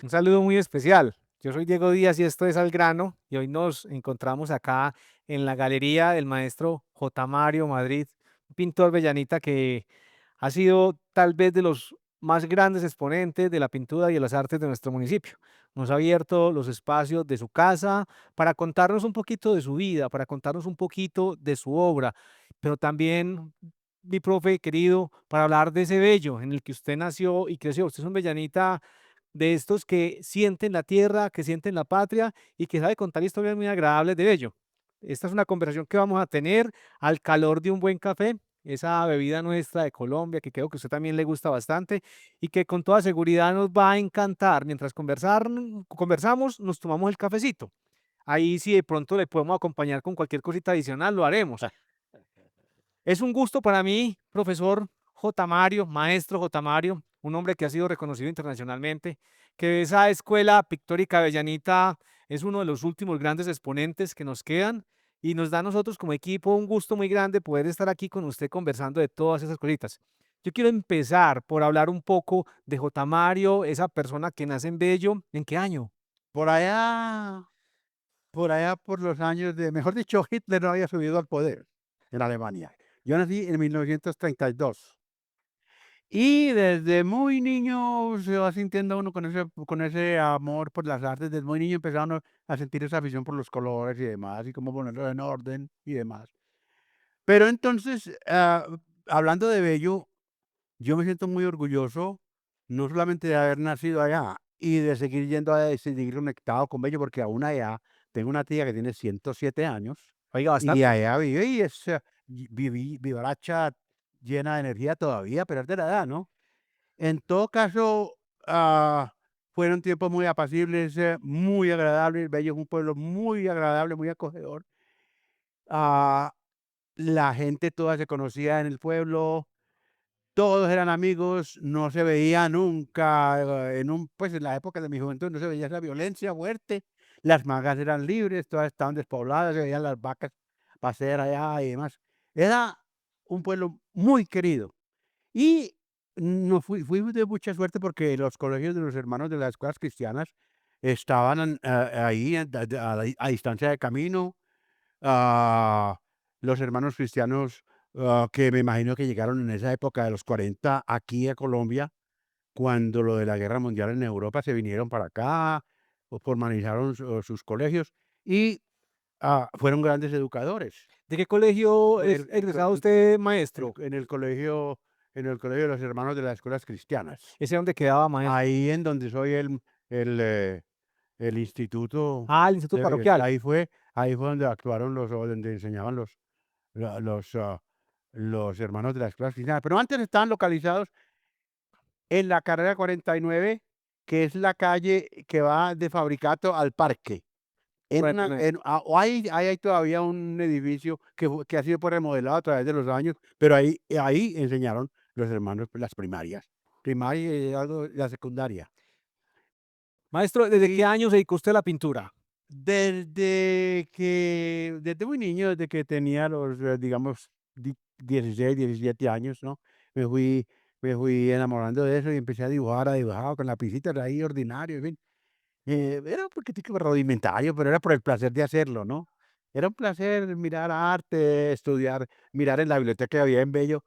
Un saludo muy especial. Yo soy Diego Díaz y esto es Al Grano y hoy nos encontramos acá en la galería del maestro J. Mario Madrid, un pintor bellanita que ha sido tal vez de los más grandes exponentes de la pintura y de las artes de nuestro municipio. Nos ha abierto los espacios de su casa para contarnos un poquito de su vida, para contarnos un poquito de su obra, pero también, mi profe querido, para hablar de ese bello en el que usted nació y creció. Usted es un bellanita de estos que sienten la tierra, que sienten la patria y que sabe contar historias muy agradables de ello. Esta es una conversación que vamos a tener al calor de un buen café, esa bebida nuestra de Colombia que creo que a usted también le gusta bastante y que con toda seguridad nos va a encantar. Mientras conversamos, nos tomamos el cafecito. Ahí si de pronto le podemos acompañar con cualquier cosita adicional, lo haremos. Es un gusto para mí, profesor J. Mario, maestro J. Mario, un hombre que ha sido reconocido internacionalmente, que esa escuela pictórica avellanita es uno de los últimos grandes exponentes que nos quedan y nos da a nosotros como equipo un gusto muy grande poder estar aquí con usted conversando de todas esas cositas. Yo quiero empezar por hablar un poco de J. Mario, esa persona que nace en Bello. ¿En qué año? Por allá, por allá por los años de, mejor dicho, Hitler no había subido al poder en Alemania. Yo nací en 1932 y desde muy niño se va sintiendo uno con ese amor por las artes. Desde muy niño empezaba uno a sentir esa afición por los colores y demás, y cómo ponerlo en orden y demás. Pero entonces, hablando de Bello, yo me siento muy orgulloso, no solamente de haber nacido allá y de seguir yendo a seguir conectado con Bello, porque aún allá tengo una tía que tiene 107 años Oiga, y bastante. allá vive y es vivaracha, llena de energía todavía, pero es de la edad, ¿no? En todo caso, fueron tiempos muy apacibles, muy agradables. Bello es un pueblo muy agradable, muy acogedor. Ah, la gente toda se conocía en el pueblo. Todos eran amigos, no se veía nunca, en la época de mi juventud no se veía esa violencia fuerte, las mangas eran libres, todas estaban despobladas, se veían las vacas pasear allá y demás. Era un pueblo muy querido y no fui de mucha suerte porque los colegios de los hermanos de las escuelas cristianas estaban ahí a distancia de camino. Ah, los hermanos cristianos, que me imagino que llegaron en esa época de los 40 aquí a Colombia, cuando lo de la guerra mundial en Europa, se vinieron para acá, o formalizaron sus colegios y, fueron grandes educadores. ¿De qué colegio es El co egresado usted, maestro? en el colegio de los hermanos de las escuelas cristianas. ¿Ese dónde quedaba, maestro? Ahí en donde soy el, eh, el instituto, Ah, el instituto parroquial. ahí fue donde actuaron o donde enseñaban la los hermanos de la escuela cristiana, pero antes estaban localizados en la carrera 49, que es la calle que va de Fabricato al parque. O hay todavía un edificio que ha sido, pues, remodelado a través de los años, pero ahí enseñaron los hermanos, pues, las primarias, primaria y algo la secundaria. Maestro, ¿desde qué Y año se dedicó usted a la pintura? desde muy niño, desde que tenía los, digamos, 16, 17 años, ¿no? Me fui me fui enamorando de eso y empecé a dibujar con lapicitos ahí ordinario, en fin. Era un poquitico rudimentario, pero era por el placer de hacerlo, ¿no? Era un placer mirar arte, estudiar, mirar en la biblioteca que había en Bello.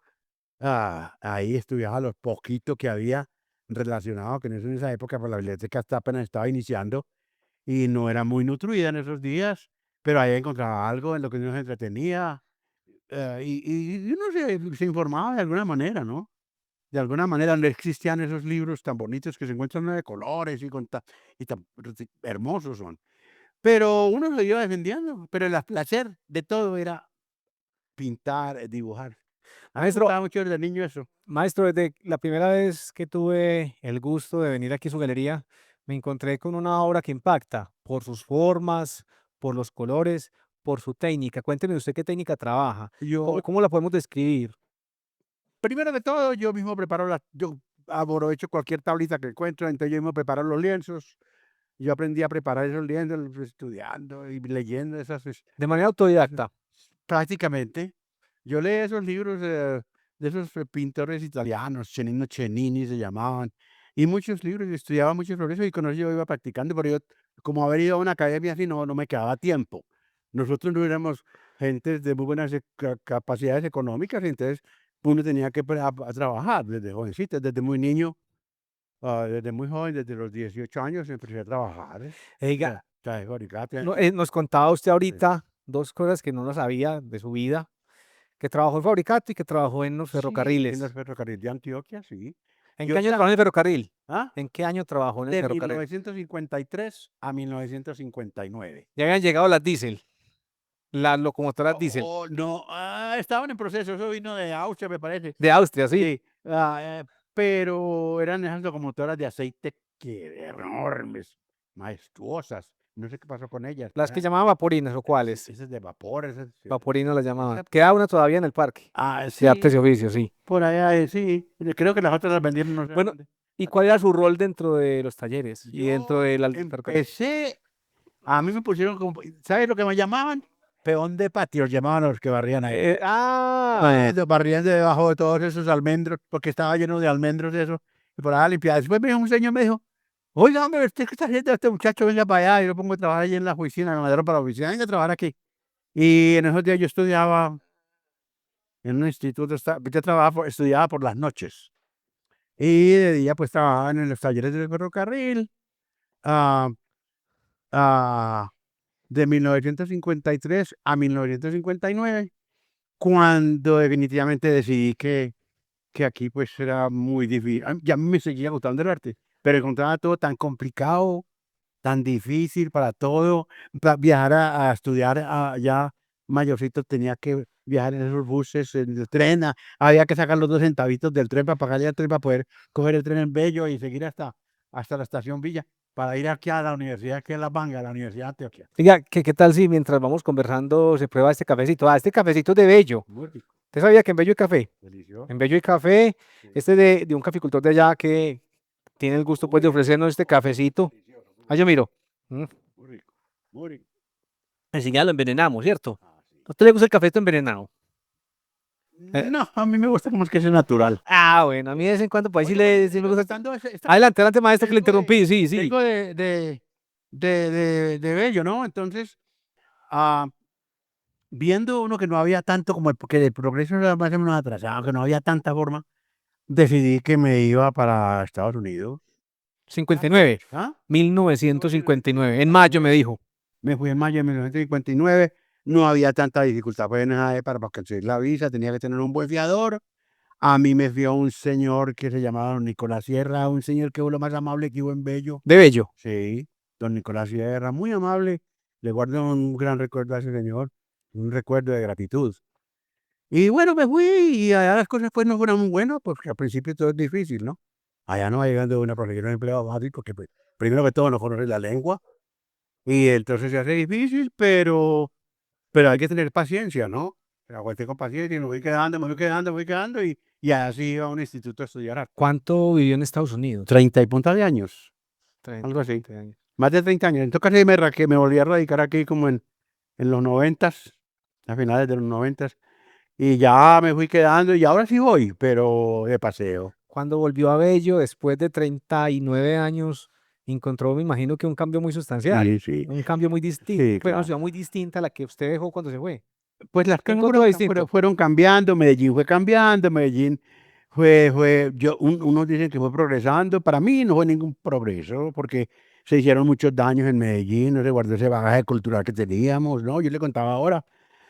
Ahí estudiaba lo poquito que había relacionado, que en esa época, pues, la biblioteca hasta apenas estaba iniciando y no era muy nutrida en esos días, pero ahí encontraba algo en lo que uno se entretenía, y uno se informaba de alguna manera, ¿no? De alguna manera no existían esos libros tan bonitos que se encuentran de colores y tan hermosos son. Pero uno se iba defendiendo, pero el placer de todo era pintar, dibujar. A mí me Maestro, gustaba mucho desde niño eso. maestro, desde la primera vez que tuve el gusto de venir aquí a su galería, me encontré con una obra que impacta por sus formas, por los colores, por su técnica. Cuénteme usted qué técnica trabaja, Yo, cómo la podemos describir. primero de todo, yo mismo preparo yo aprovecho cualquier tablita que encuentro, entonces yo mismo preparo los lienzos. Yo aprendí a preparar esos lienzos pues, estudiando y leyendo De manera esas autodidacta. prácticamente. Yo leí esos libros, de esos, pintores italianos, Cennino Cennini se llamaban, y muchos libros, y estudiaba mucho sobre eso, y con eso yo iba practicando, pero yo, como haber ido a una academia así, no me quedaba tiempo. Nosotros no éramos gentes de muy buenas capacidades económicas, entonces uno tenía que a trabajar desde jovencito, desde muy niño, desde muy joven, desde los 18 años empecé a trabajar. Oiga, Trabajé fabricante. nos contaba usted Sí, ahorita dos cosas que no lo sabía de su vida, que trabajó en Fabricato y que trabajó en los sí, en los ferrocarriles. ferrocarriles de Antioquia, sí. ¿En Yo qué año trabajó en el ferrocarril? ¿Ah? ¿En qué año trabajó en el De ferrocarril? 1953 a 1959. Ya habían llegado las diésel, las locomotoras diésel, No, estaban en proceso, eso vino de Austria, me parece. de Austria, sí. Sí, pero eran esas locomotoras de aceite que enormes, majestuosas. No sé qué pasó con ellas. Las que llamaban vaporinas o Sí, cuáles. esas de vapor, esas, sí, Vaporinas las llamaban. esa- Queda una todavía en el parque de artes y sí, oficios, sí. por allá, sí. Creo que las otras las vendieron, no sé Bueno, dónde. ¿y cuál era su rol dentro de los talleres y dentro Yo del ferrocarril? empecé, a mí me pusieron como, ¿sabes lo que me llamaban? Peón de patio, llamaban a los que barrían ahí. Barrían debajo de todos esos almendros, porque estaba lleno de almendros de eso, y por allá limpiaba. Después me dijo un señor, me dijo, oiga, hombre, ¿usted qué está haciendo este muchacho? Venga para allá, yo lo pongo a trabajar allí en la oficina, me mandaron para la oficina, venga a trabajar aquí. Y en esos días yo estudiaba en un instituto, yo estudiaba por las noches, y de día pues trabajaba en los talleres del ferrocarril, ah, ah, de 1953 a 1959, cuando definitivamente decidí que aquí pues era muy difícil. Ya a mí me seguía gustando el arte, pero encontraba todo tan complicado, tan difícil para todo. Viajar a estudiar allá mayorcito tenía que viajar en esos buses, en el tren, había que sacar los 2 centavitos del tren para pagarle al tren para poder coger el tren en Bello y seguir hasta la estación Villa para ir aquí a la universidad que es La Banga, a la Universidad de Antioquia. Oiga, ¿qué tal si mientras vamos conversando se prueba este cafecito? Ah, este cafecito es de Bello. Muy rico, ¿Usted sabía que en Bello hay café? delicioso. En Bello hay café, Sí. este de un caficultor de allá que tiene el gusto pues Uy, de ofrecernos este cafecito. delicioso, muy Ah, yo rico, miro. Mm. muy rico, muy rico. Enseguida lo envenenamos, ¿cierto? Sí. ¿A usted le gusta el café envenenado? No, a mí me gusta como es que es natural. Bueno, a mí de vez en cuando, pues sí, Oye, pues, sí me gusta. contando Adelante, adelante, maestro, que le vengo de, interrumpí, sí, sí. vengo de Bello, ¿no? Entonces, ah, viendo uno que no había tanto como porque el progreso era más o menos atrasado, que no había tanta forma, decidí que me iba para Estados Unidos. Cincuenta y nueve, ¿Ah? mil novecientos cincuenta y nueve. En mayo me dijo. Me fui en mayo de 1959, no había tanta dificultad pues, en esa época para conseguir la visa, tenía que tener un buen fiador. A mí me fió un señor que se llamaba don Nicolás Sierra, un señor que fue lo más amable que hubo en Bello. De Bello. Sí, don Nicolás Sierra, muy amable. Le guardo un gran recuerdo a ese señor, un recuerdo de gratitud. Y bueno, me fui y allá las cosas pues no fueron muy buenas, porque al principio todo es difícil, ¿no? Allá no va llegando una profesión de empleo fácil, porque pues, primero que todo no conoces la lengua y entonces se hace difícil, pero hay que tener paciencia, ¿no? Aguanté con paciencia y me fui quedando, me fui quedando, me fui quedando y así iba a un instituto a estudiar arte. ¿Cuánto vivió en Estados Unidos? 30 y punta de años, 30, algo así. 20 años. Más de 30 años. Entonces casi que me volví a radicar aquí como en los noventas, a finales de los noventas. Y ya me fui quedando y ahora sí voy, pero de paseo. Cuando volvió a Bello, después de 39 años, encontró, me imagino que un cambio muy sustancial, Sí, sí, un cambio muy distinto, sí, una claro. ciudad muy distinta a la que usted dejó cuando se fue. Pues las ¿Qué cosas encontró distinto? fueron cambiando, Medellín fue cambiando, Medellín unos dicen que fue progresando, para mí no fue ningún progreso, porque se hicieron muchos daños en Medellín, no se guardó ese bagaje cultural que teníamos, ¿no? Yo le contaba ahora,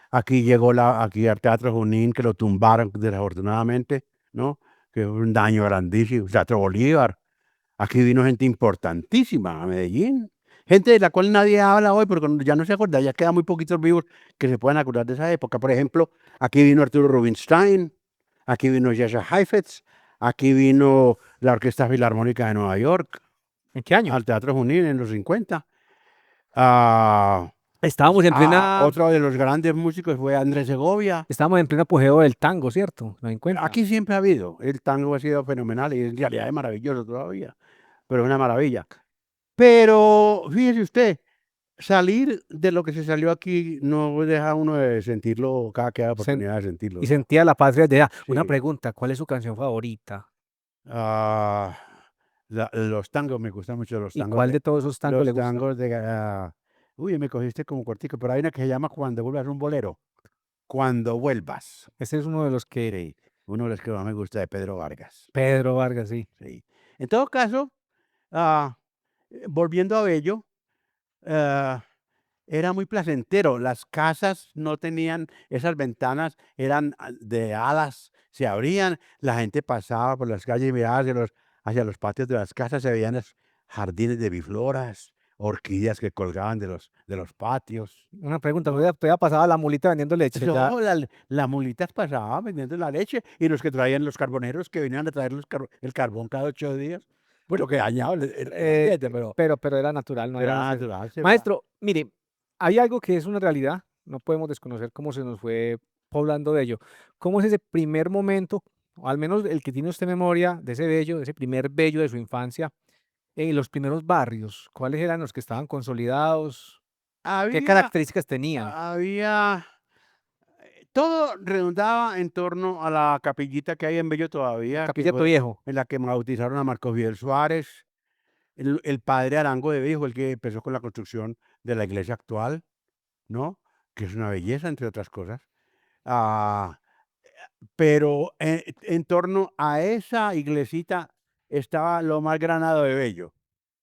aquí llegó aquí al Teatro Junín, que lo tumbaron desafortunadamente, ¿no? Que fue un daño grandísimo, Teatro Bolívar, aquí vino gente importantísima a Medellín, gente de la cual nadie habla hoy, porque ya no se acuerda, ya quedan muy poquitos vivos que se puedan acordar de esa época. Por ejemplo, aquí vino Arturo Rubinstein, aquí vino Jascha Heifetz, aquí vino la Orquesta Filarmónica de Nueva York, ¿En qué año? al Teatro Junín en los 50. Ah, Estábamos en plena, otro de los grandes músicos fue Andrés Segovia. estábamos en pleno apogeo del tango, ¿cierto? ¿No en cuenta? Aquí siempre ha habido, el tango ha sido fenomenal y en realidad es maravilloso todavía, pero es una maravilla. Pero fíjese usted, salir de lo que se salió aquí no deja a uno de sentirlo cada que da Sen- oportunidad de sentirlo, y ¿no? sentía la patria de allá. Una Sí. pregunta, ¿cuál es su canción favorita? Ah, Los tangos, me gustan mucho los ¿Y tangos cuál de todos esos tangos le los gusta? tangos de, uy, me cogiste como cortico, pero hay una que se llama Cuando vuelvas, un bolero, Cuando vuelvas. Ese es uno de los que Sí, uno de los que más me gusta de Pedro Vargas, Pedro Vargas, sí. sí. En todo caso, ah, volviendo a Bello, ah, era muy placentero. Las casas no tenían esas ventanas, eran de alas, se abrían, la gente pasaba por las calles y miraba hacia los patios de las casas, se veían los jardines de bifloras, orquídeas que colgaban de los patios, Una pregunta, ¿no? todavía pasaba la mulita vendiendo leche, ya No, las mulitas pasaban vendiendo la leche y los que traían los carboneros que venían a traer el carbón cada 8 días, pues lo que dañaba el eh, ambiente, pero pero era natural, no era era hacer. natural, se va. Maestro, mire, hay algo que es una realidad, no podemos desconocer cómo se nos fue poblando Bello. ¿Cómo es ese primer momento, o al menos el que tiene usted memoria de ese Bello, de ese primer Bello de su infancia, en los primeros barrios? ¿Cuáles eran los que estaban consolidados? ¿Qué Había características tenían? había todo redundaba en torno a la capillita que hay en Bello todavía, que Capilla fue Viejo. en la que bautizaron a Marcos Fidel Suárez. El padre Arango de Bello fue el que empezó con la construcción de la iglesia actual, ¿no? Que es una belleza, entre otras cosas. Ah, pero en torno a esa iglesita estaba lo más granado de Bello.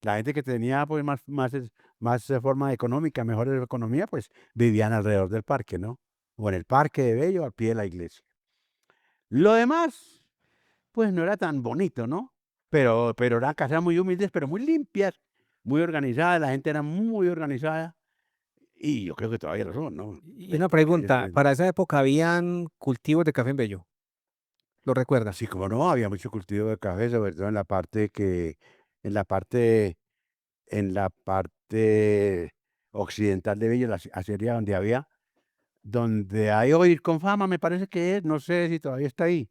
La gente que tenía, pues, más forma económica, mejor economía, pues, vivían alrededor del parque, ¿no? O en el parque de Bello, al pie de la iglesia. Lo demás, pues, no era tan bonito, ¿no? Pero eran casas muy humildes, pero muy limpias, muy organizadas, la gente era muy organizada, y yo creo que todavía lo son, ¿no? Y una pregunta, ¿para esa época habían cultivos de café en Bello? ¿Lo recuerda? Sí, como no, había mucho cultivo de café, sobre todo en la parte en la parte occidental de Bello, la acería donde hay hoy Confama, me parece que es, no sé si todavía está ahí,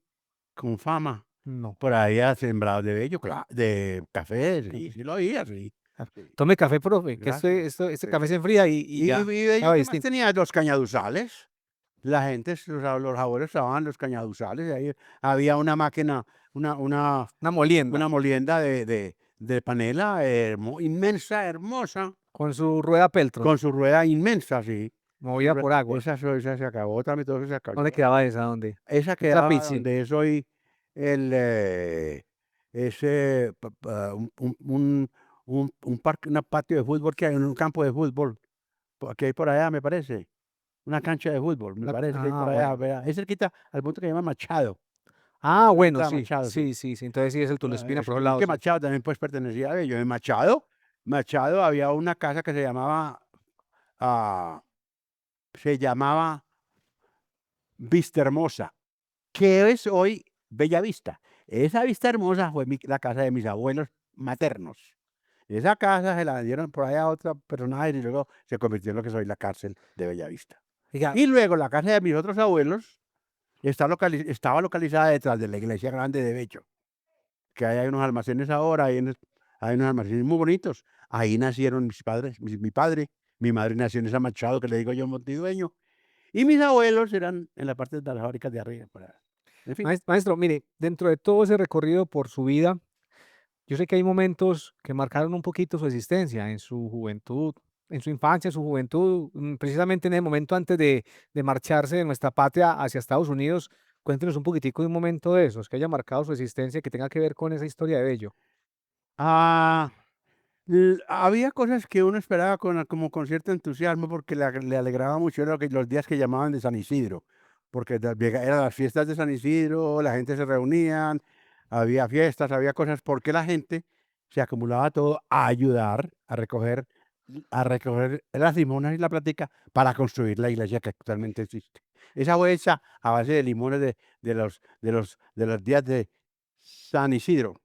Confama. No. Por ahí ha sembrado de bello, de café, sí, Café. sí lo oía, sí. Claro. Sí, Tome café, profe, que gracias. este Sí. café se enfría y Y ya Bello, sabe ¿qué más distinto. tenía? Los cañaduzales. La gente, los abuelos usaban los cañaduzales, y ahí había una máquina, una Una molienda una molienda de panela, inmensa, hermosa, con su rueda Peltron, con su rueda inmensa, sí. Su movida rue por agua. esa se acabó, también todo eso se ¿Dónde acabó. quedaba esa? ¿Dónde? Esa Esa quedaba piscina. donde es hoy el, ese un parque, un patio de fútbol que hay, un campo de fútbol, que hay por allá, me parece. Una cancha de fútbol, me parece que hay por allá, Bueno. vea, es cerquita al punto que se llama Machado, Bueno, cerquita de sí, Machado, sí. sí, sí, sí, entonces sí es el Tulespina por esos Es lados, que sí. Machado también, pues, pertenecía a ellos. En Machado había una casa que se llamaba Vista Hermosa, que es hoy Bella Vista. Esa Vista Hermosa fue la casa de mis abuelos maternos. Esa casa se la vendieron por allá a otra personaje y luego se convirtió en lo que es hoy la cárcel de Bellavista. Oiga, Y luego la casa de mis otros abuelos estaba localizada detrás de la iglesia grande de Bello, que ahí hay unos almacenes ahora, hay unos almacenes muy bonitos. Ahí nacieron mis padres, mi padre, mi madre nació en esa Machado que le digo yo, Montidueño, y mis abuelos eran en la parte de las fábricas de arriba, por ahí. En fin. maestro, mire, dentro de todo ese recorrido por su vida, yo sé que hay momentos que marcaron un poquito su existencia en su juventud, en su infancia, en su juventud, precisamente en el momento antes de marcharse de nuestra patria hacia Estados Unidos. Cuéntenos un poquitico de un momento de esos que haya marcado su existencia, que tenga que ver con esa historia de Bello. Ah, había cosas que uno esperaba como con cierto entusiasmo porque le alegraba mucho era los días que llamaban de San Isidro, porque eran las fiestas de San Isidro, la gente se reunían, había fiestas, había cosas, porque la gente se acumulaba todo a ayudar a recoger las limonas y la plática para construir la iglesia que actualmente existe. Esa fue hecha a base de limones de los días de San Isidro.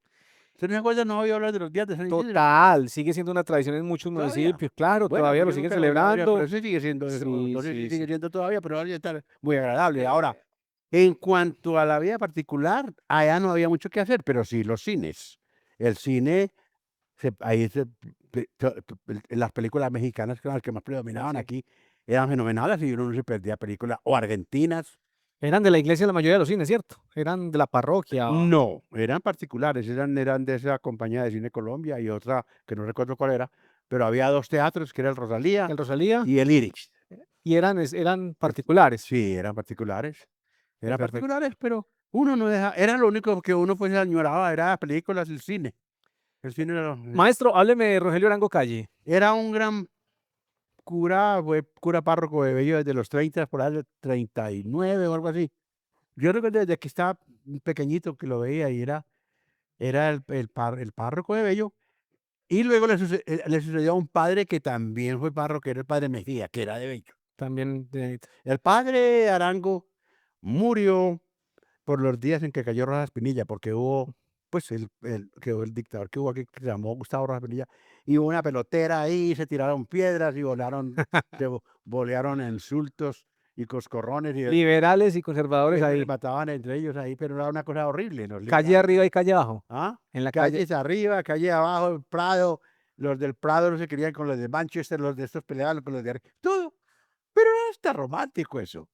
¿Usted no se acuerda? No había hablar de los días de San Isidro. Total, sigue siendo una tradición en muchos ¿Todavía? municipios, claro, Bueno, todavía pues lo yo siguen nunca lo había oído, pero celebrando. eso sigue siendo eso, Sí, no sé si sí, sigue sí. siendo todavía, pero ahora ya está muy agradable. Ahora, en cuanto a la vida particular, allá no había mucho que hacer, pero sí los cines. El cine, ahí las películas mexicanas, que eran las que más predominaban Sí. aquí, eran fenomenales y uno no se perdía películas, o argentinas, Eran de la iglesia la mayoría de los cines, ¿cierto? Eran de la parroquia. No, eran particulares, eran de esa compañía de Cine Colombia y otra que no recuerdo cuál era, pero había 2 teatros, que era el Rosalía El Rosalía, y el Iris. y eran Es particulares. sí, eran Perfecto. particulares, pero uno no deja era lo único que uno, pues, añoraba, era las películas, el cine. El cine era Maestro, hábleme de Rogelio Arango Calle. era un gran cura, fue cura párroco de Bello desde los 30 por ahí del 39 o algo así. Yo recuerdo desde que estaba pequeñito que lo veía y era el párroco de Bello, y luego le sucedió a un padre que también fue párroco, que era el padre Mejía, que era de Bello. También El padre Arango murió por los días en que cayó Rojas Pinilla, porque hubo, pues, el dictador que hubo aquí, que se llamó Gustavo Rojas Pinilla, y hubo una pelotera ahí, se tiraron piedras y volearon insultos y coscorrones, y liberales y conservadores se ahí. mataban entre ellos ahí, pero era una cosa horrible, los Calle liberales. arriba y calle abajo. ¿Ah? En la calle. Calles arriba, calle abajo, el Prado, los del Prado no se querían con los de Manchester, los de estos peleaban con los de arriba, todo, pero era hasta romántico eso.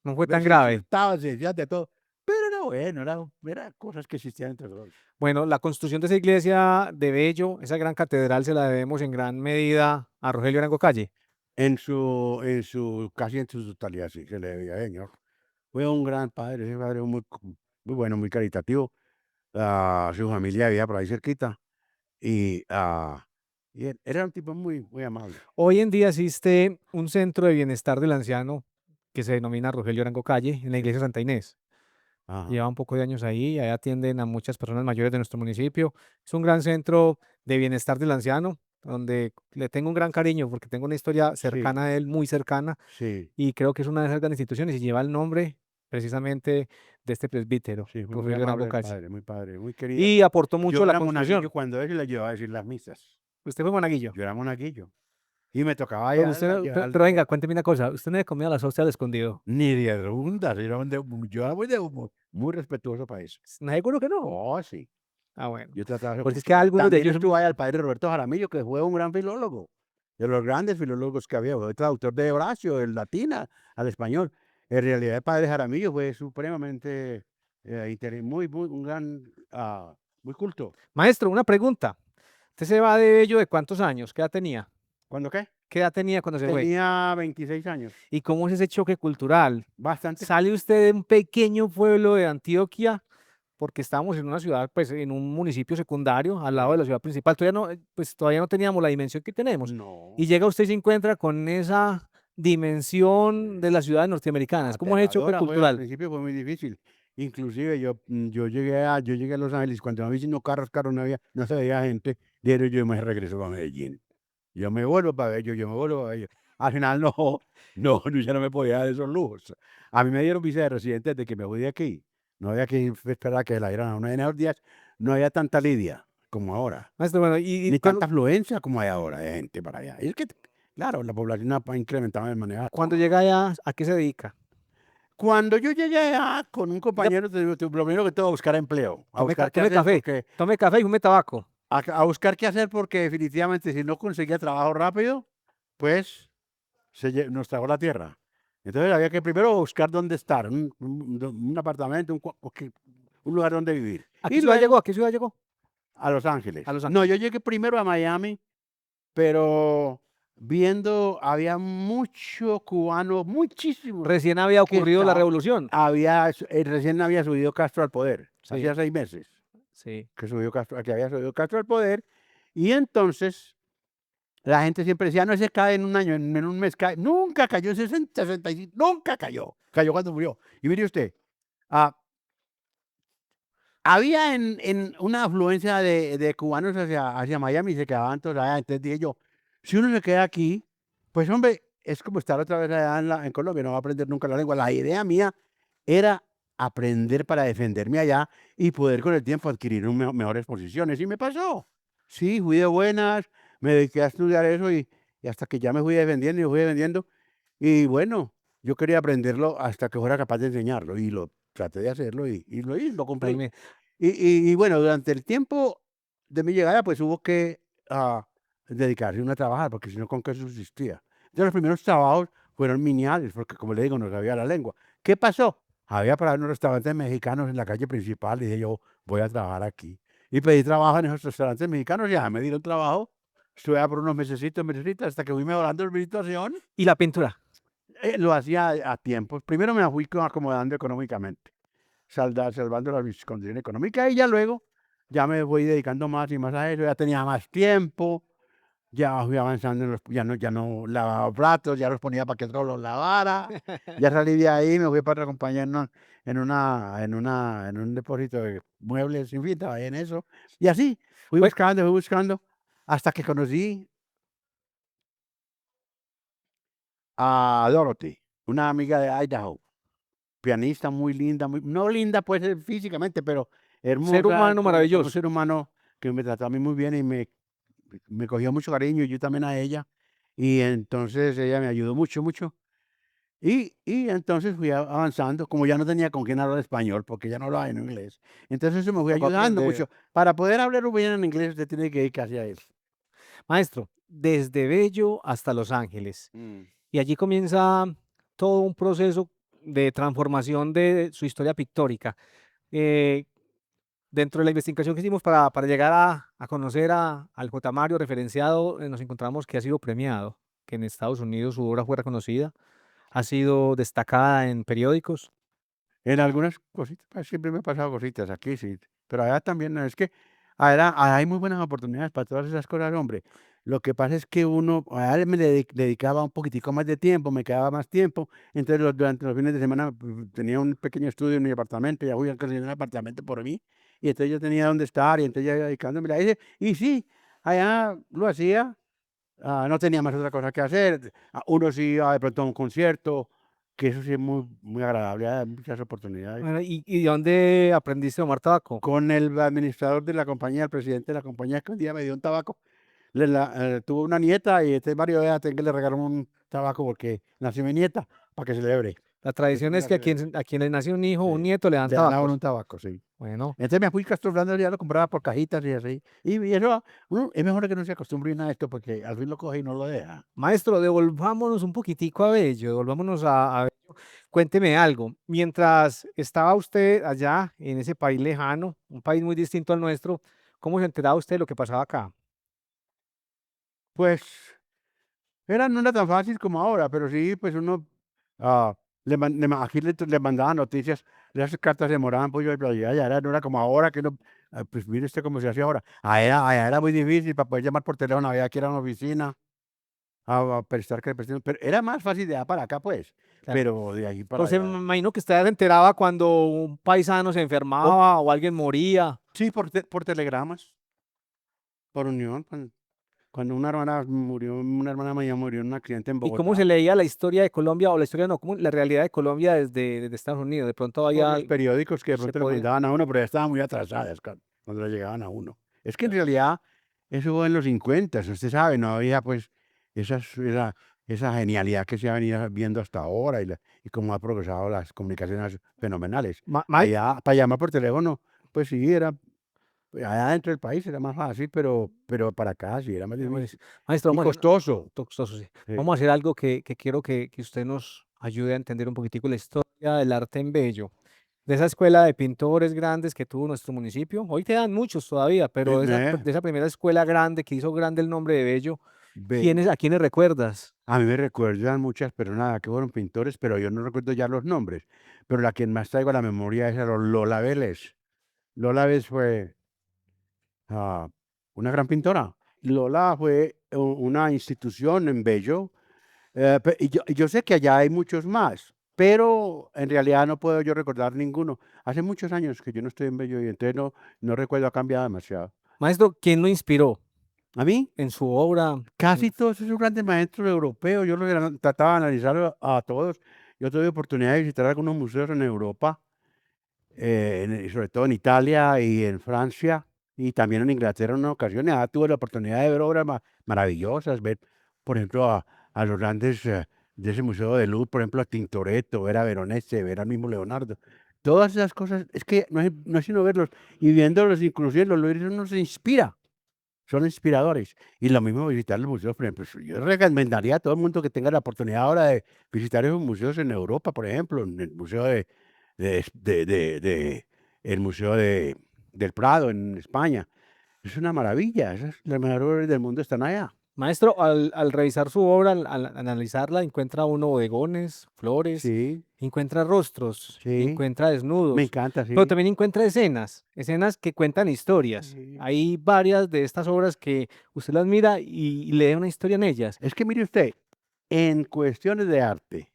No fue tan Se grave. insultaban, se decían de todo, pero era bueno, era cosas que existían entre todos. Bueno, la construcción de esa iglesia de Bello, esa gran catedral, se la debemos en gran medida a Rogelio Arango Calle. Casi en su totalidad, sí, se le debía, señor. Fue un gran padre, ese padre muy bueno, muy caritativo. Su familia vivía por ahí cerquita y, era un tipo muy amable. Hoy en día existe un centro de bienestar del anciano que se denomina Rogelio Arango Calle en la Sí, iglesia Santa Inés. ajá. Lleva un poco de años ahí, ahí atienden a muchas personas mayores de nuestro municipio. Es un gran centro de bienestar del anciano, donde le tengo un gran cariño porque tengo una historia Sí, cercana a él, muy cercana, sí, y creo que es una de esas grandes instituciones y lleva el nombre precisamente de este presbítero, sí, fue muy Rogelio Arango amable Calle. el padre, muy querido. Y aportó mucho Yo a la era monaguillo construcción. cuando él le llevaba a decir las misas. Usted fue monaguillo. Yo era monaguillo y me tocaba Pero ya usted, llevar. pero venga, cuénteme una cosa. Usted no le comía las hostias al escondido. Ni de rundas, yo era muy respetuoso para eso. Seguro que no. Oh, sí, Ah, bueno. yo trataba eso Porque con es que algunos de también ellos, estuvo ahí el padre Roberto Jaramillo, que fue un gran filólogo, de los grandes filólogos que había, fue traductor de Horacio, del latín al español. En realidad, el padre Jaramillo fue supremamente, muy un gran, muy culto. maestro, una pregunta. ¿Usted se va de Bello de cuántos años? ¿Qué edad tenía? ¿Cuándo qué? ¿Qué edad tenía cuando se fue? Tenía 26 años, ¿Y cómo es ese choque cultural? bastante. ¿Sale usted de un pequeño pueblo de Antioquia? Porque estábamos en una ciudad, pues en un municipio secundario al lado de Sí. la ciudad principal. Todavía no, pues todavía no teníamos la dimensión que tenemos. Y No, llega usted y se encuentra con esa dimensión de las ciudades norteamericanas. ¿Cómo es el choque aterradora fue, al cultural? principio fue muy difícil. Inclusive yo llegué a Los Ángeles, cuando no había sino carros, no se veía gente, diario yo me regreso a Medellín. Yo me vuelvo para Bello, yo me vuelvo para Bello. Al final no, no, yo ya no me podía dar esos lujos. A mí me dieron visa de residente desde que me fui de aquí. No había que esperar a que la dieran a uno. En esos días no había tanta lidia como ahora, Maestro, bueno, ni tanta afluencia como hay ahora de gente para allá. Y es que, claro, la población ha incrementado de manera. cuando llega allá, ¿a qué se dedica? Cuando yo llegué allá con un Diga, compañero, lo primero que todo, a buscar empleo, a buscar qué hacer, porque tome café y fume tabaco. a buscar qué hacer, porque definitivamente si no conseguía trabajo rápido, pues nos tragó la tierra. Entonces había que primero buscar dónde estar, un apartamento, un lugar donde vivir. ¿A qué Y ciudad llegó? luego ¿A qué ciudad llegó? a Los Ángeles. A Los No, Ángeles. yo llegué primero a Miami, pero había mucho cubano, muchísimos, Recién había que ocurrido la está revolución. recién había subido Castro al poder, Sí, hacía 6 meses sí. que había subido Castro al poder, y entonces la gente siempre decía: "No, ese cae en un año, en un mes cae", nunca cayó en 65, nunca cayó, cayó cuando murió. Y mire usted, ah, había en una afluencia de cubanos hacia Miami, y se quedaban todos allá. Entonces dije yo: "Si uno se queda aquí, pues hombre, es como estar otra vez allá en Colombia, no va a aprender nunca la lengua". La idea mía era aprender para defenderme allá y poder con el tiempo adquirir mejores posiciones, y me pasó. Sí, fui de buenas, me dediqué a estudiar eso y hasta que ya me fui defendiendo y fui defendiendo. Y bueno, yo quería aprenderlo hasta que fuera capaz de enseñarlo, y lo traté de hacerlo y lo Ahí cumplí. me- Y bueno, durante el tiempo de mi llegada, pues hubo que, dedicarse uno a trabajar, porque si no, ¿con qué subsistía? Entonces, los primeros trabajos fueron meniales, porque como le digo, no sabía la lengua. ¿Qué pasó? había para unos restaurantes mexicanos en la calle principal, y dije yo: "Voy a trabajar aquí". Y pedí trabajo en esos restaurantes mexicanos, ya me dieron trabajo. Estuve allá por unos mesecitos, hasta que fui mejorando mi situación. ¿Y la pintura? Lo hacía a tiempos. Primero me fui acomodando económicamente, salvando mis condiciones económicas, y ya luego, ya me voy dedicando más y más a eso, ya tenía más tiempo, ya fui avanzando en los, ya no lavaba platos, ya los ponía para que otro los lavara. Ya salí de ahí, me fui para otra compañía en un depósito de muebles, en fin, estaba ahí en eso. Y así, Pues fui buscando, hasta que conocí a Dorothy, una amiga de Idaho, pianista muy linda, muy no linda, pues, físicamente, pero ser hermosa, humano como maravilloso. ser humano, que me trató a mí muy bien y me cogió mucho cariño, y yo también a ella. Y entonces ella me ayudó mucho, mucho. Y entonces fui avanzando, como ya no tenía con quién hablar español, porque ya no hablaba en inglés. Entonces eso me fue Tocó ayudando aprender. mucho. Para poder hablar bien en inglés, usted tiene que ir casi a eso. Maestro, desde Bello hasta Los Ángeles. Mm. Y allí comienza todo un proceso de transformación de su historia pictórica. Eh, Dentro de la investigación que hicimos para llegar a conocer al J. Mario referenciado, nos encontramos que ha sido premiado, que en Estados Unidos su obra fue reconocida, ha sido destacada en periódicos. En algunas cositas, pues, siempre me han pasado cositas aquí, sí, pero allá también, no, es que allá hay muy buenas oportunidades para todas esas cosas, hombre. Lo que pasa es que uno, allá me dedicaba un poquitico más de tiempo, me quedaba más tiempo, entonces durante los fines de semana, tenía un pequeño estudio en mi apartamento, ya fui a conseguir un apartamento por mí, y entonces yo tenía dónde estar, y entonces ya iba dedicándome a eso. Y sí, allá lo hacía. No tenía más otra cosa que hacer. Uno sí iba de pronto a un concierto, que eso sí es muy, muy agradable, hay muchas oportunidades. Bueno, ¿y de dónde aprendiste a fumar tabaco? Con el administrador de la compañía, el presidente de la compañía, que un día me dio un tabaco. Tuvo una nieta, y este Mario Beaten, que le regaló un tabaco porque nació mi nieta, para que celebre. La tradición Después es la que celebre. a quien le nace un hijo o un Sí. nieto le dan Le dan a uno tabacos. un tabaco, sí. Bueno, Entonces me fui acostumbrando, ya lo compraba por cajitas y así. Y eso, es mejor que no se acostumbre a esto, porque al fin lo coge y no lo deja. maestro, devolvámonos un poquitico a Bello, devolvámonos a Bello. Cuénteme algo. Mientras estaba usted allá en ese país lejano, un país muy distinto al nuestro, ¿cómo se enteraba usted de lo que pasaba acá? Pues no era tan fácil como ahora, pero sí, pues uno, ah, aquí le mandaban noticias, esas cartas demoraban, pues yo allá no era como ahora, que uno, pues mire usted cómo se hacía ahora. Allá era muy difícil para poder llamar por teléfono, había que ir a una oficina a prestar que pero era más fácil de allá para acá, pues, Claro. pero de ahí para Entonces, me allá. imagino que usted se enteraba cuando un paisano se O enfermaba o alguien moría. sí, por telegramas, por unión, cuando una hermana mía murió en un accidente en ¿Y cómo Bogotá. se leía la historia de Colombia o la historia no, cómo la realidad de Colombia desde Estados Unidos? De pronto Por había, los periódicos que de se pronto le podía. mandaban a uno, pero ya estaban muy atrasadas cuando le llegaban a uno. Es que en realidad eso fue en los 50, usted sabe, no había pues esa genialidad que se ha venido viendo hasta ahora, y cómo ha progresado las comunicaciones fenomenales. Ma- ma- Allá, para llamar por teléfono, pues sí, allá dentro del país era más fácil, pero para acá sí era más Pues, difícil. maestro, Y vamos a hacer, costoso. costoso, sí. Sí. Vamos a hacer algo que quiero que usted nos ayude a entender un poquitico la historia del arte en Bello, de esa escuela de pintores grandes que tuvo nuestro municipio. Hoy quedan muchos todavía, pero Me, de esa primera escuela grande que hizo grande el nombre de Bello, ve, a quiénes recuerdas? A mí me recuerdan muchas personas que fueron pintores, pero yo no recuerdo ya los nombres. Pero la que más traigo a la memoria es a Lola Vélez. Lola Vélez fue, ah, una gran pintora. Lola fue una institución en Bello, y yo sé que allá hay muchos más, pero en realidad no puedo yo recordar ninguno. Hace muchos años que yo no estoy en Bello, y entonces no recuerdo, ha cambiado demasiado. Maestro, ¿quién lo inspiró A mí, en su obra? casi todos esos grandes maestros europeos, yo trataba de analizar a todos. Yo tuve oportunidad de visitar algunos museos en Europa, y sobre todo en Italia y en Francia, y también en Inglaterra en una ocasión. Tuve la oportunidad de ver obras maravillosas, ver, por ejemplo, a los grandes, de ese Museo de Louvre, por ejemplo, a Tintoretto, ver a Veronese, ver al mismo Leonardo. Todas esas cosas, es que no es sino verlos, y viéndolos, inclusive los libros, uno se inspira. Son inspiradores. Y lo mismo visitar los museos, por ejemplo, yo recomendaría a todo el mundo que tenga la oportunidad ahora de visitar esos museos en Europa, por ejemplo, en el museo de el Museo del Prado en España. Es una maravilla, esas las mejores obras del mundo están allá. Maestro, al revisar su obra, al analizarla, encuentra uno bodegones, flores, Sí, encuentra rostros, sí, encuentra me desnudos, encanta, pero sí. también encuentra escenas, escenas que cuentan historias. Sí. Hay varias de estas obras que usted las mira y lee una historia en ellas. Es que mire usted, en cuestiones de arte,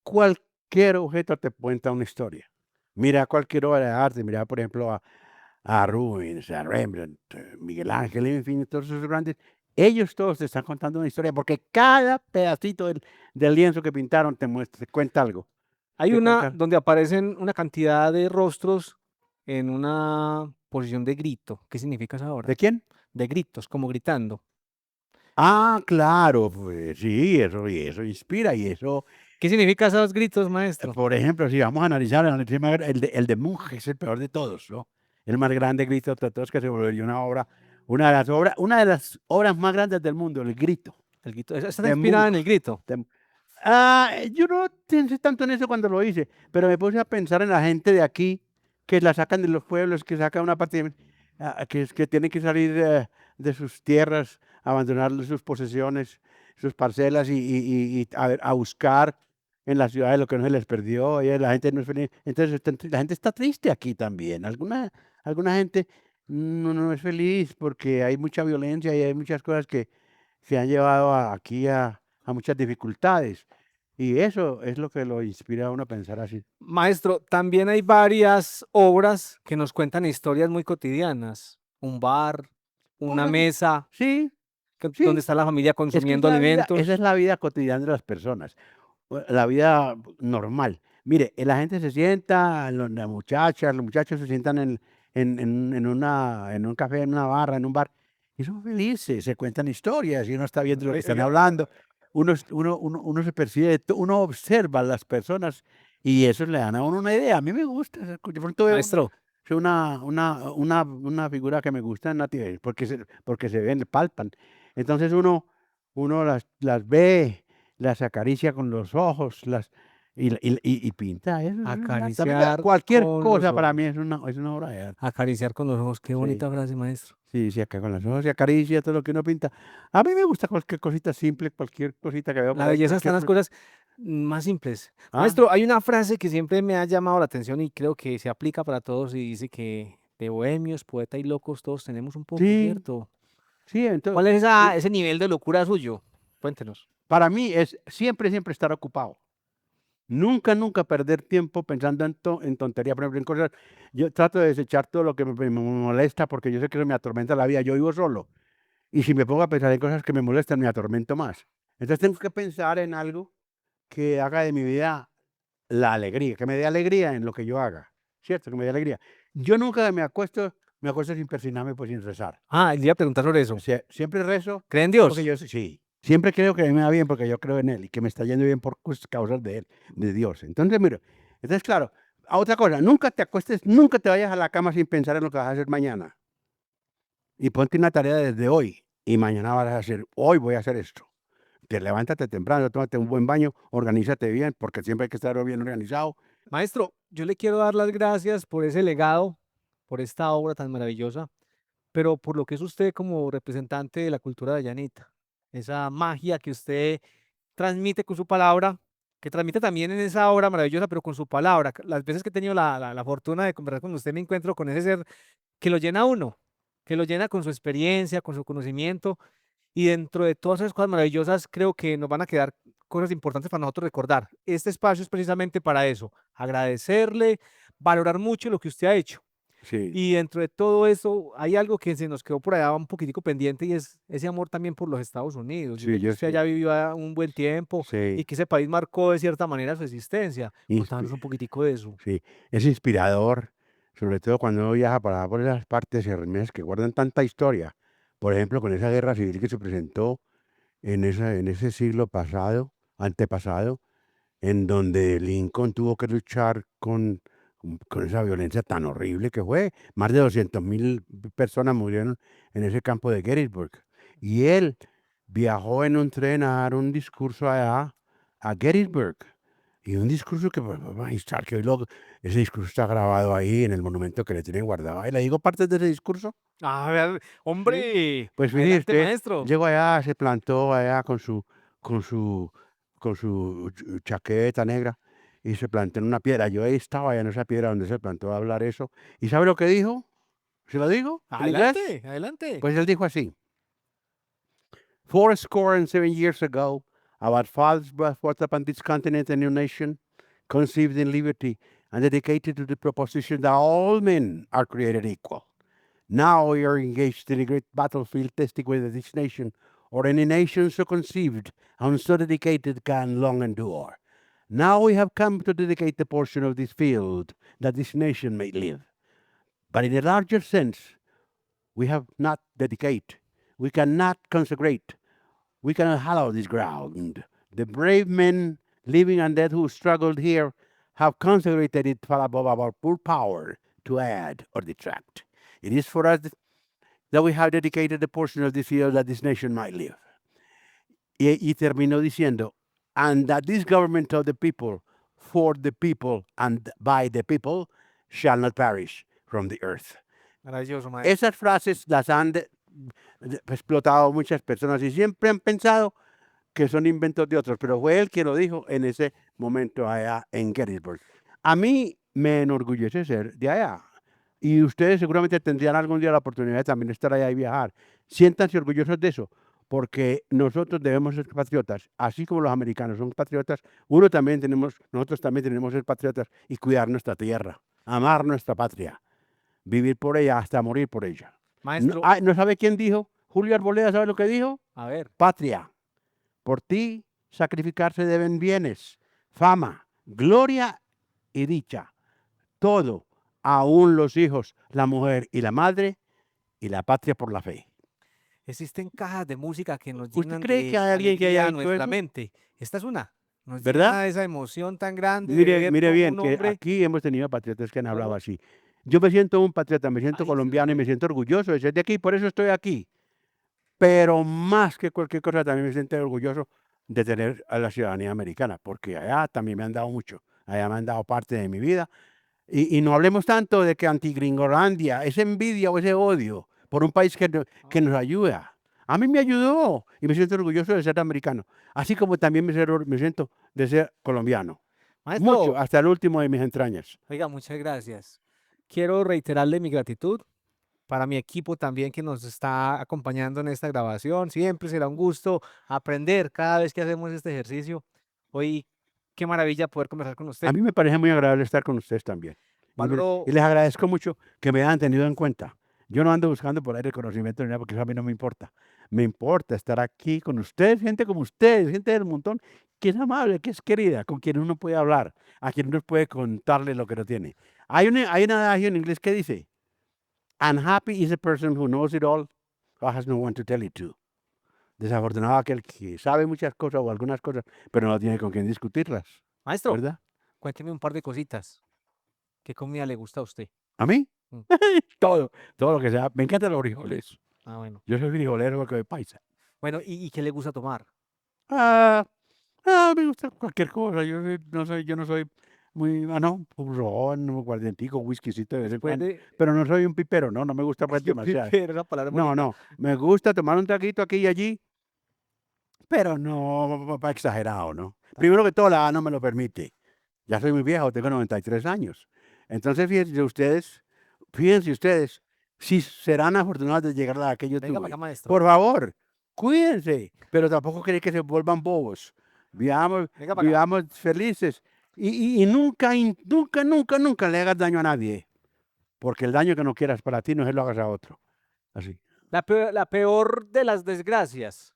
cualquier objeto te cuenta una historia. Mira cualquier obra de arte, mira por ejemplo a Rubens, a Rembrandt, Miguel Ángel, en fin, todos esos grandes, ellos todos te están contando una historia, porque cada pedacito del lienzo que pintaron te muestra, te cuenta algo, Hay te una cuenta. donde aparecen una cantidad de rostros en una posición de grito. ¿Qué significa esa ¿De obra? quién? De gritos, como gritando. Ah, claro, pues sí, eso inspira y eso, ¿Qué significa esos gritos, maestro? por ejemplo, si vamos a analizar el de Munch es el peor de todos, ¿no? El más grande grito de todos que se volvió una de las obras más grandes del mundo, El Grito, El grito, esa está de inspirada Munch. en el grito. de yo no pensé tanto en eso cuando lo hice, pero me puse a pensar en la gente de aquí, que la sacan de los pueblos, que sacan una parte, que tienen que salir, de sus tierras, abandonar sus posesiones, sus parcelas y a buscar en la ciudad lo que no se les perdió, y la gente no es feliz. Entonces, la gente está triste aquí también. Alguna gente no es feliz porque hay mucha violencia y hay muchas cosas que se han llevado aquí a muchas dificultades. Y eso es lo que lo inspira a uno a pensar así. Maestro, también hay varias obras que nos cuentan historias muy cotidianas. Un bar, una Bueno, mesa, sí, donde sí, está la familia es que es consumiendo la vida, esa es alimentos. la vida cotidiana de las personas, la vida normal. Mire, la gente se sienta, las muchachas, los muchachos se sientan en un café, en una barra, en un bar, y son felices, se cuentan historias, y uno está viendo lo que están Oiga, hablando, uno se percibe, uno observa a las personas, y eso le dan a uno una idea. A mí me gusta, de pronto veo maestro, una figura que me gusta en la TV, porque se ven, palpan. Entonces uno las ve, las acaricia con los ojos, y pinta. Eso es un arte. A mí acariciar cualquier con los cosa para ojos. mí es una obra de arte. Acariciar con los ojos. Qué Sí, bonita frase, maestro. sí, sí, acá con los ojos se acaricia todo lo que uno pinta. A mí me gusta cualquier cosita simple, cualquier cosita que veo La por ahí, belleza está cualquier en las cosas más simples. ah, Maestro, hay una frase que siempre me ha llamado la atención y creo que se aplica para todos y dice que de bohemios, poeta y locos todos tenemos un poco, sí, ¿cierto? sí, entonces, ¿Cuál es ese nivel de locura suyo? Cuéntenos. para mí es siempre estar ocupado. Nunca, nunca perder tiempo pensando en tontería, por ejemplo, en cosas. Yo trato de desechar todo lo que me molesta, porque yo sé que eso me atormenta la vida. Yo vivo solo, y si me pongo a pensar en cosas que me molestan, me atormento más. Entonces tengo que pensar en algo que haga de mi vida la alegría, que me dé alegría en lo que yo haga, ¿cierto? Que me dé alegría. Yo nunca me acuesto sin persignarme, pues, sin rezar. Ah, le iba a preguntar sobre O eso. sea, siempre rezo ¿Cree en porque Dios? yo sí, siempre creo que a mí me va bien porque yo creo en Él y que me está yendo bien por causas de Él, de Dios. Entonces, mira, entonces, claro, otra cosa, nunca te vayas a la cama sin pensar en lo que vas a hacer mañana. Y ponte una tarea desde hoy y mañana vas a hacer, hoy voy a hacer esto. Levántate temprano, tómate un buen baño, organízate bien, porque siempre hay que estar bien organizado. Maestro, yo le quiero dar las gracias por ese legado, por esta obra tan maravillosa, pero por lo que es usted como representante de la cultura de Llanita. Esa magia que usted transmite con su palabra, que transmite también en esa obra maravillosa, pero con su palabra. Las veces que he tenido la fortuna de conversar con usted, me encuentro con ese ser que lo llena a uno, que lo llena con su experiencia, con su conocimiento, y dentro de todas esas cosas maravillosas, creo que nos van a quedar cosas importantes para nosotros recordar. Este espacio es precisamente para eso, agradecerle, valorar mucho lo que usted ha hecho. Sí, Y dentro de todo eso, hay algo que se nos quedó por allá un poquitico pendiente y es ese amor también por los Estados Unidos. Yo sé sí, que yo usted allá sé. vivió un buen tiempo y Sí, que ese país marcó de cierta manera su existencia. inspi Contanos un poquitico de eso. sí, es inspirador, sobre todo cuando uno viaja por esas partes hermosas que guardan tanta historia. Por ejemplo, con esa guerra civil que se presentó en ese siglo pasado, antepasado, en donde Lincoln tuvo que luchar con esa violencia tan horrible que fue. Más de 200.000 personas murieron en ese campo de Gettysburg. Y él viajó en un tren a dar un discurso allá, a Gettysburg. y un discurso que fue magistral, que hoy ese discurso está grabado ahí en el monumento que le tienen guardado. Ahí le digo partes de ese discurso. A ver, Sí. hombre, Pues fíjese adelante, usted, maestro. llegó allá, se plantó allá con su con su chaqueta negra y se plantó en una piedra. Yo ahí estaba allá en esa piedra donde se plantó a hablar eso, ¿y sabe lo que dijo? ¿Se lo digo en inglés? Adelante, adelante. Pues él dijo así: "Fourscore and 7 years ago, our fathers brought forth upon this continent a new nation, conceived in liberty and dedicated to the proposition that all men are created equal. Now we are engaged in a great battlefield testing whether this nation or any nation so conceived and so dedicated can long endure. Now we have come to dedicate the portion of this field that this nation may live. But in a larger sense, we have not dedicate, we cannot consecrate, we cannot hallow this ground. The brave men, living and dead, who struggled here have consecrated it far above our poor power to add or detract. It is for us that we have dedicated a portion of this field that this nation might live." Y terminó diciendo, "And that this government of the people, for the people, and by the people, shall not perish from the earth." Maravilloso, maestro. Esas frases las han explotado muchas personas y siempre han pensado que son inventos de otros, pero fue él quien lo dijo en ese momento allá en Gettysburg. A mí me enorgullece ser de allá. Y ustedes seguramente tendrían algún día la oportunidad de también estar allá y viajar. Siéntanse orgullosos de eso, porque nosotros debemos ser patriotas, así como los americanos son patriotas, nosotros también tenemos que ser patriotas y cuidar nuestra tierra, amar nuestra patria, vivir por ella hasta morir por ella. No, Maestro, ¿no sabe quién dijo? Julio Arboleda, ¿sabe lo que dijo? a ver, Patria, por ti sacrificarse deben bienes, fama, gloria y dicha. Todo, aún los hijos, la mujer y la madre, y la patria por la fe. existen cajas de música que nos ¿Usted llenan cree que de hay alguien que haya alegría a dicho nuestra eso? mente. Esta es una. Nos ¿Verdad? llena de esa emoción tan grande de Mire, ver mire cómo bien un que hombre. aquí hemos tenido patriotas que han hablado Claro. así. Yo me siento un patriota, me siento Ay, sí, colombiano y me siento orgulloso de ser de aquí, por eso estoy aquí. Pero más que cualquier cosa también me siento orgulloso de tener a la ciudadanía americana, porque allá también me han dado mucho, allá me han dado parte de mi vida. Y no hablemos tanto de que antigringolandia, esa envidia o ese odio por un país que nos ayuda. A mí me ayudó y me siento orgulloso de ser americano, así como también me siento de ser colombiano. Mucho, maestro, hasta el último de mis entrañas. oiga, muchas gracias. Quiero reiterarle mi gratitud para mi equipo también que nos está acompañando en esta grabación. Siempre será un gusto aprender cada vez que hacemos este ejercicio. Hoy, qué maravilla poder conversar con A usted. mí me parece muy agradable estar con ustedes también. Y Valoro, les agradezco mucho que me hayan tenido en cuenta. Yo no ando buscando por ahí reconocimiento ni nada, porque eso a mí no me importa. Me importa estar aquí con ustedes, gente como ustedes, gente del montón, que es amable, que es querida, con quien uno puede hablar, a quien uno puede contarle lo que no tiene. Hay un adagio en inglés que dice: "Unhappy is a person who knows it all, but has no one to tell it to." Desafortunado aquel que sabe muchas cosas o algunas cosas, pero no tiene con quien discutirlas, maestro, ¿verdad? cuénteme un par de cositas. ¿Qué comida le gusta a usted? ¿A mí? Mm, Todo, todo lo que sea. Me encantan los frijoles. Ah, bueno. Yo soy frijolero porque soy paisa. Bueno, ¿y qué le gusta tomar? Ah, me gusta cualquier cosa. Yo no soy muy, no, un ron, un guardientico, un whiskycito de vez en Después cuando, de pero no soy un pipero, no me gusta pues demasiado. pero esa palabra es No, bonita. no, me gusta tomar un traguito aquí y allí, pero no pa exagerado, ¿no? Primero que todo, la edad no me lo permite. Ya soy muy viejo, tengo 93 años. Entonces, fíjense ustedes, si serán afortunados de llegar a la edad que yo Venga para tuve. acá, maestro. Por favor, cuídense, pero tampoco queréis que se vuelvan bobos. Venga para acá. Vivamos felices y nunca le hagas daño a nadie, porque el daño que no quieras para ti no se lo hagas a otro. Así. La peor de las desgracias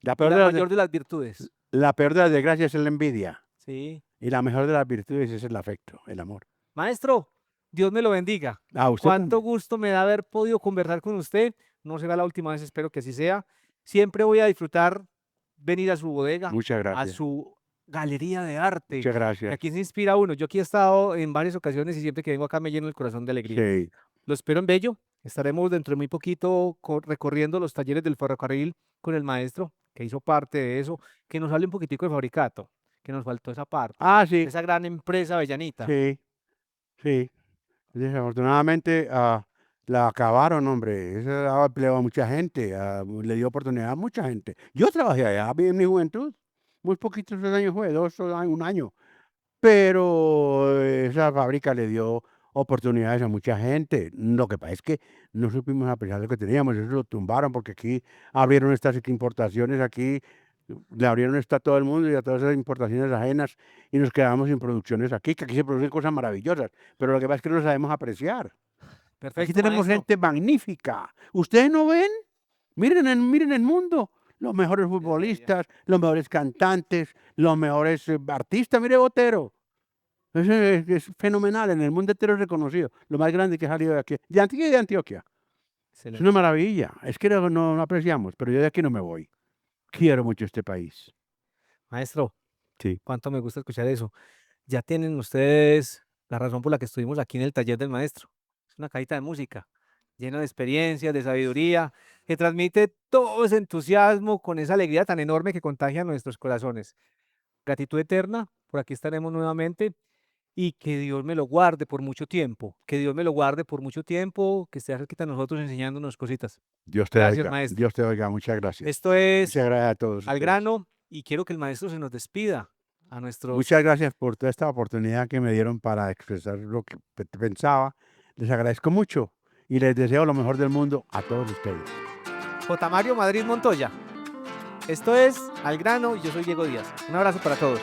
La y peor la de las de mayor de las virtudes. la peor de las desgracias es la envidia, Sí. y la mejor de las virtudes es el afecto, el amor. Maestro, Dios me lo bendiga. A usted Cuánto también. gusto me da haber podido conversar con usted. No será la última vez, espero que así sea. Siempre voy a disfrutar venir a su bodega, Muchas a gracias. su galería de arte, Muchas que gracias. aquí se inspira uno. Yo aquí he estado en varias ocasiones y siempre que vengo acá me lleno el corazón de alegría. Sí. Lo espero en Bello. Estaremos dentro de muy poquito recorriendo los talleres del ferrocarril con el maestro que hizo parte de eso, que nos hable un poquitico de Fabricato, que nos faltó esa parte, Ah, de sí, esa gran empresa avellanita. sí, sí. Desafortunadamente, la acabaron, hombre. Eso daba empleo a mucha gente, le dio oportunidad a mucha gente. Yo trabajé allá en mi juventud, muy poquitos años fue, 2 o 1 año, pero esa fábrica le dio oportunidades a mucha gente. Lo que pasa es que no supimos apreciar lo que teníamos, eso lo tumbaron porque aquí abrieron estas importaciones, aquí le abrieron esto a todo el mundo y a todas esas importaciones ajenas y nos quedamos sin producciones aquí, que aquí se producen cosas maravillosas, pero lo que pasa es que no lo sabemos apreciar. Aquí Perfecto, tenemos maestro. gente magnífica. ¿Ustedes no ven? Miren el mundo. Los mejores Qué bella. futbolistas, los mejores cantantes, los mejores artistas. Mire Botero. Es fenomenal. En el mundo entero es reconocido. Lo más grande que ha salido de aquí. De Antioquia y de Antioquia. Es una Excelente. maravilla. Es que no apreciamos, pero yo de aquí no me voy. Quiero mucho este país. Maestro, Sí. cuánto me gusta escuchar eso. Ya tienen ustedes la razón por la que estuvimos aquí en el taller del maestro. Es una cajita de música, llena de experiencias, de sabiduría, que transmite todo ese entusiasmo con esa alegría tan enorme que contagia nuestros corazones. Gratitud eterna, por aquí estaremos nuevamente y que Dios me lo guarde por mucho tiempo, que Dios me lo guarde por mucho tiempo, que esté cerquita de nosotros enseñándonos cositas. Dios te Gracias, oiga. maestro. Dios te oiga. Muchas gracias. Esto es Muchas gracias a todos Al ustedes. Grano y quiero que el maestro se nos despida a nuestros. Muchas gracias por toda esta oportunidad que me dieron para expresar lo que pensaba. Les agradezco mucho y les deseo lo mejor del mundo a todos ustedes. J. Mario Madrid Montoya. Esto es Al Grano y yo soy Diego Díaz. Un abrazo para todos.